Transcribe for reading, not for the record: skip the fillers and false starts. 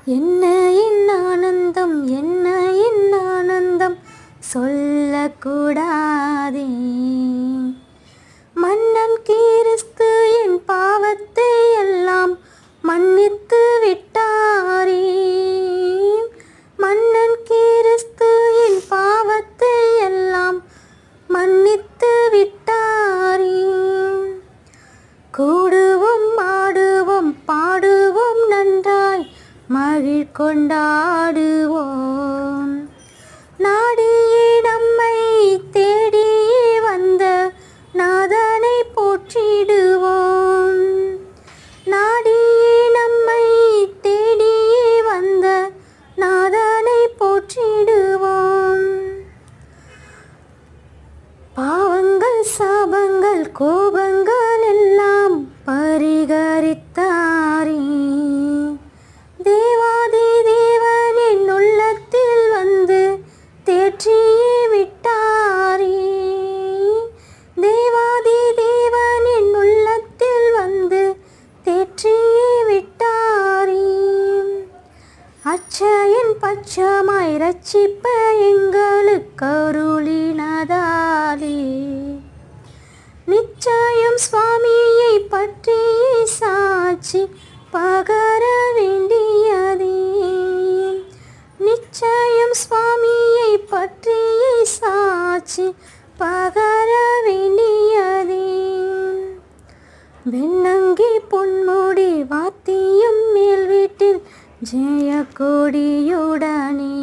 என்ன என் ஆனந்தம், என்ன என் ஆனந்தம் சொல்லக்கூடாதே. மன்னன் கிறிஸ்து என் பாவத்தை எல்லாம் மன்னித்து விட்டாரே. மன்னன் கிறிஸ்து என் பாவத்தை எல்லாம் மன்னித்து விட்டாரே. கூடுவோம் ஆடுவோம் பாடுவோம் நன்றாய் மகிழ் கொண்டாடுவோம். நாடியே நம்மை தேடியே வந்த நாதனை போற்றிடுவோம். நாடியே நம்மை தேடியே வந்த நாதனை போற்றிடுவோம். பாவங்கள் சாபங்கள் கோபங்கள் எல்லாம் பரிகரித்தாரே. தேவாதி தேவன் என் உள்ளத்தில் வந்து தேற்றியே விட்டாரே. தேவாதி தேவன் என் உள்ளத்தில் வந்து தேற்றியே விட்டாரே. அச்சயன் பச்சமாய் ரட்சிப்ப எங்களுக்கு அருளினதாலே. நிச்சயம் சுவாமியை பற்றி சாட்சி பகர வேண்டியதே. நிச்சயம் சுவாமியை பற்றி சாட்சி பகர வேண்டியதே. வெண்ணங்கி பொன்முடி வாத்தியம் மேல் வீட்டில் ஜெய கொடியுடனே